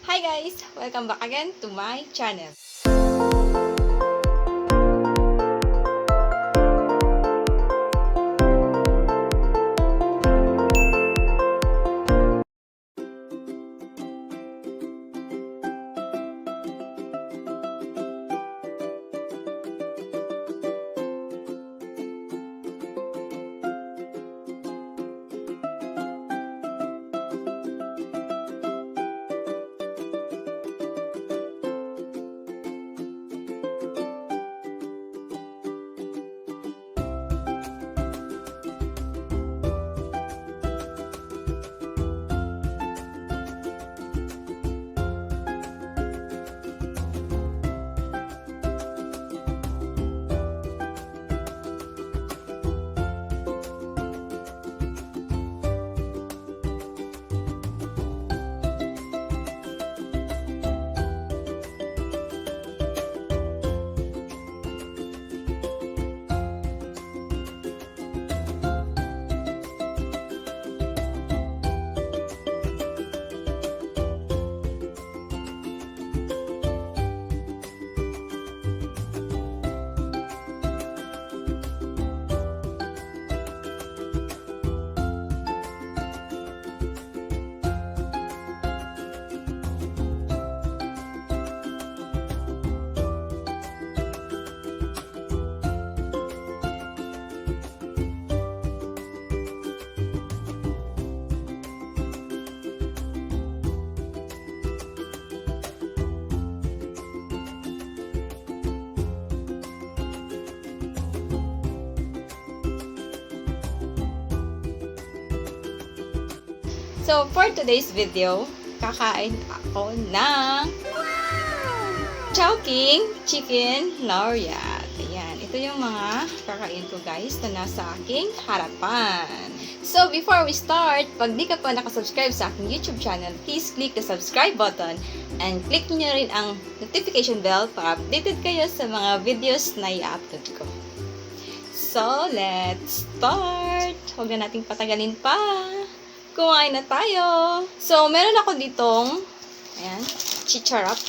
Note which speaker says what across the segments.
Speaker 1: Hi guys! Welcome back again to my channel. So, for today's video, kakain ako ng Chowking Chicken Laureate. Ayan, ito yung mga kakain ko guys na nasa aking harapan. So, before we start, pag di ka pa nakasubscribe sa aking YouTube channel, please click the subscribe button and click nyo rin ang notification bell para updated kayo sa mga videos na i-upload ko. So, let's start! Huwag na nating patagalin pa. Kumain na tayo. So, meron ako ditong, ayan, chicharap.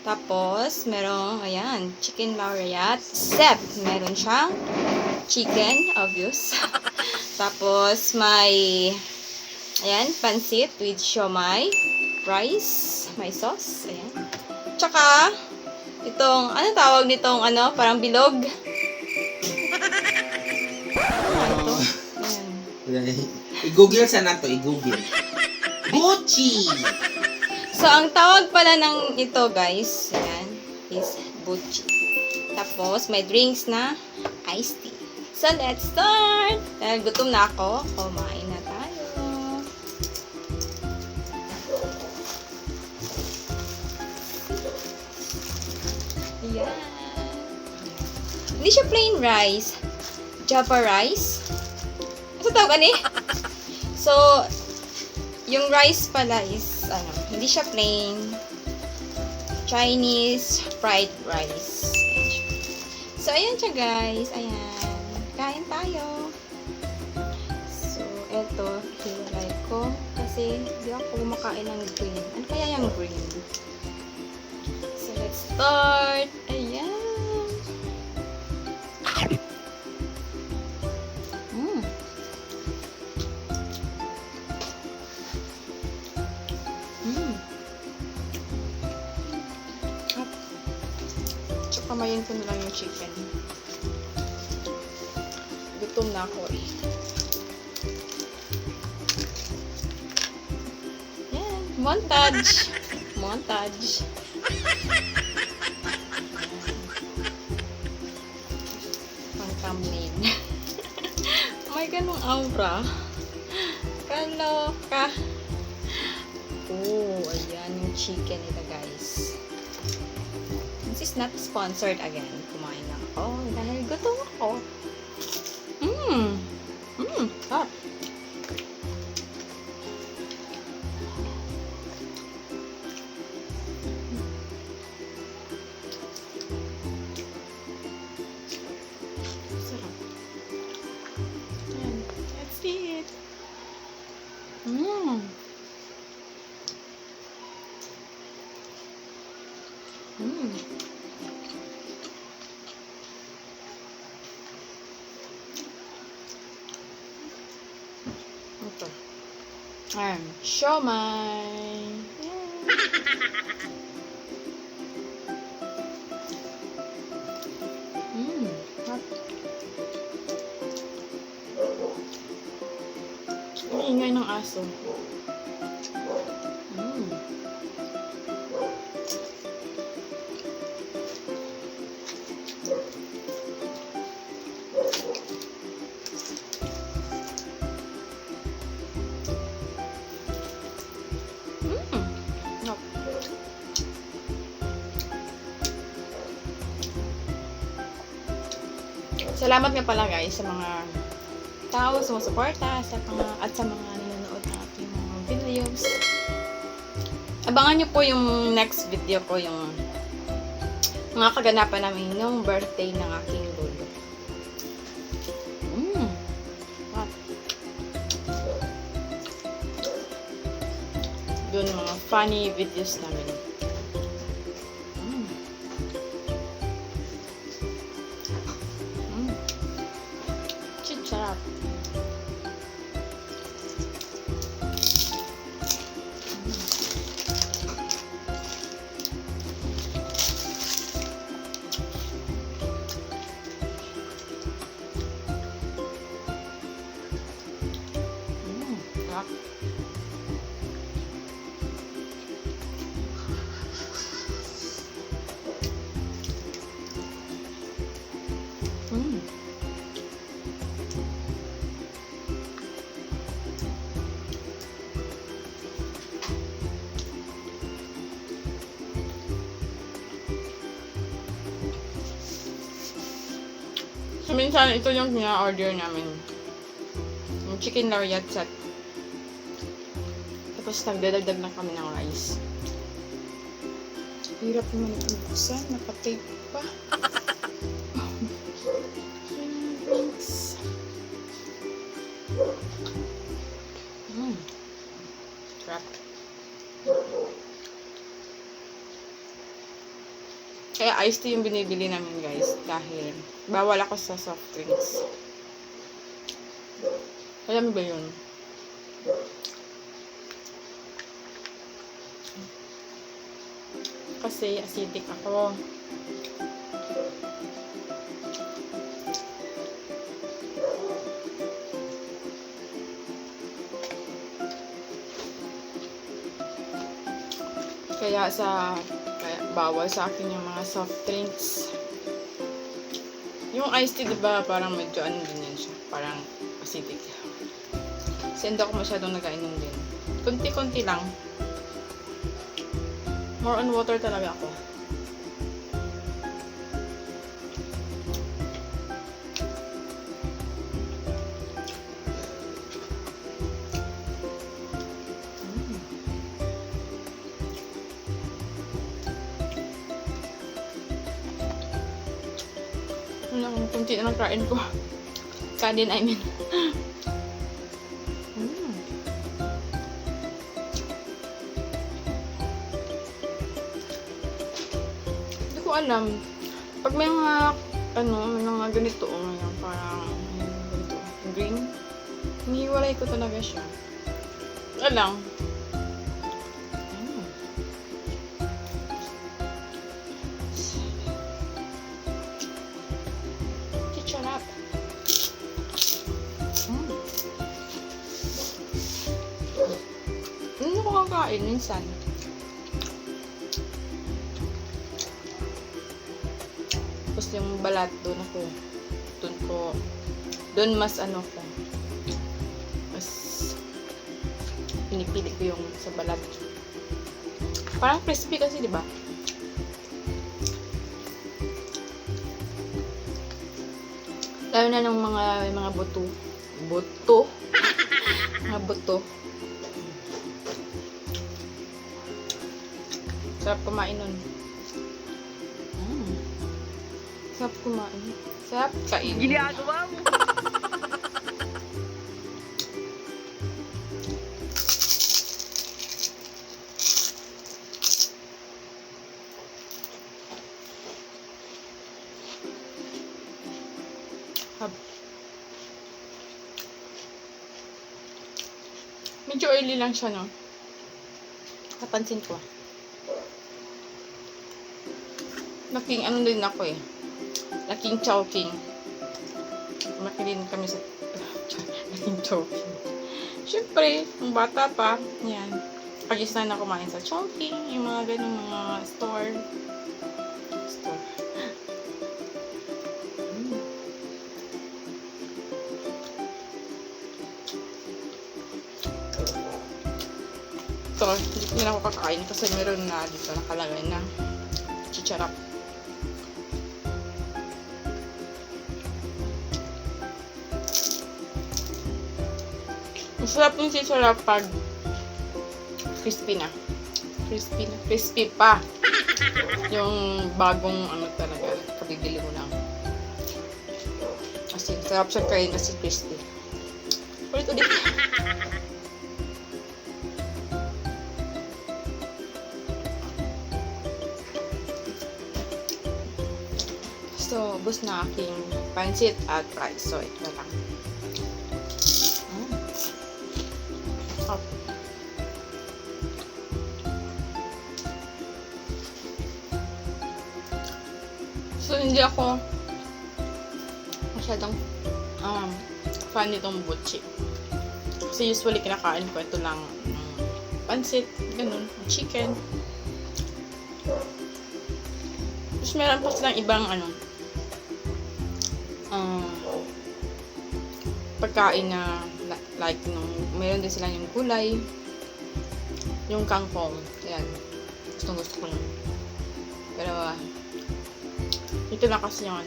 Speaker 1: Tapos, merong, ayan, chicken laureate. Except, meron siyang chicken, obvious. Tapos, may, ayan, pansit with siomai, rice, may sauce, ayan. Tsaka, itong, ano tawag nitong, ano, parang bilog. Ano ito? Ayan.
Speaker 2: I-google sana to, i-google. Buchi!
Speaker 1: So, ang tawag pala ng ito, guys, ayan, is buchi. Tapos, may drinks na iced tea. So, let's start! Dahil gutom na ako, kumain na tayo. Ayan. Hindi siya plain rice. Java rice. Ano tawag ani? So, yung rice pala is, ano, hindi siya plain. Chinese fried rice. So, ayan siya guys. Ayan. Kain tayo. So, eto, hilay ko. Kasi, di ako kumakain ng green. Ano kaya yung green? So, let's start. Ayan. Kamayin ko na lang yung chicken. Gutom na ako eh. Yan. Montage. Montage. Pang thumbnail. May ganong aura. Kaloka. Oh, ayan yung chicken nila guys. This is not sponsored again. Kumain lang ako dahil gutom ako. Hot. Sarap. Ayan. Let's see it. Mm. Ito. Ayan. Siomai. Mmm. Ang ingay ng aso. Mmm. Salamat nga pala guys sa mga tao, sumusuporta, sa mga nanonood ng aking mga videos. Abangan nyo po yung next video ko, yung mga kaganapan namin yung birthday ng aking lolo. Wow. Doon mga funny videos namin. Sarap. Sarap. So, minsan, ito yung pina-order namin. Yung chicken lariat set. Tapos, nagdadagdag na kami ng rice. Hirap naman itong buksan. Naka-tape pa. Thanks. Sarap. Kaya iced tea yung binibili namin guys dahil bawal ako sa soft drinks. Alam mo ba yun? Kasi acidic ako. Kaya bawal sa akin yung mga soft drinks. Yung iced tea, diba, parang medyo ano din yan siya. Parang acidic. Kasi hindi ako masyadong nag-ainom din. Kunti-kunti lang. More on water talaga ako. Kung kunti na lang kain ko. Kanin, I mean. Hindi ko alam. Pag may mga, may mga ganito, ngayon, parang, ganito, green, hiniwalay ko talaga siya. Alam. Sarap. Ano ko kakain minsan? Tapos yung balat doon mas ko, mas pinipili ko yung sa balat. Parang crispy kasi, di ba? Lalo na ng mga buto. Mga buto. Sarap kumain nun. Sarap kumain. Sarap kain.
Speaker 3: Ginagawa mo.
Speaker 1: Medyo oily lang siya, no? Napansin ko. Laking ano din ako eh. Laking chowking. Makirin kami sa laking chowking. Siyempre, nung bata pa, yan. Pagis na kumain sa chowking, yung mga ganung mga store. Ito, hindi ko na ako kakain kasi meron na dito nakalagay na chicharap. Masarap yung chicharap pag crispy na. Crispy na. Crispy pa. Yung bagong ano talaga, kabibili mo lang. Kasi sarap siya kain kasi crispy. Ulit. So, ubos na aking pancit at rice. So, ito lang. Up. So, hindi ako masyadong fan nitong butchi. Kasi usually kinakain ko ito lang pancit, ganun, chicken. Tapos meron pa silang ibang pagkain na like meron din silang yung gulay, yung kangkong. Yan. Gusto ko yun. Pero ito na kasi yung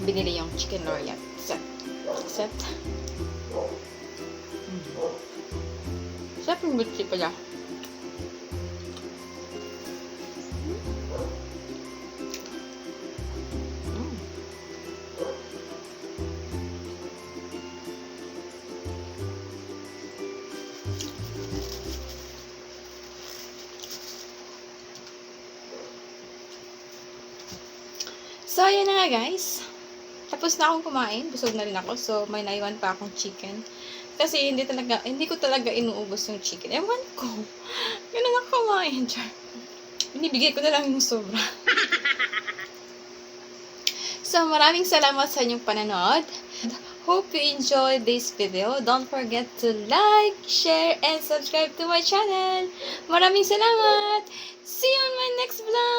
Speaker 1: binili yung chicken laureate set. Sarap yung butchi pala. So, ayan na nga guys. Tapos na akong kumain. Busog na rin ako. So, may naiwan pa akong chicken. Kasi hindi ko talaga inuubos yung chicken. Ewan ko. Ganun ako kumain. Binibigay ko na lang yung sobra. So, maraming salamat sa inyong pananood. Hope you enjoyed this video. Don't forget to like, share, and subscribe to my channel. Maraming salamat. See you on my next vlog.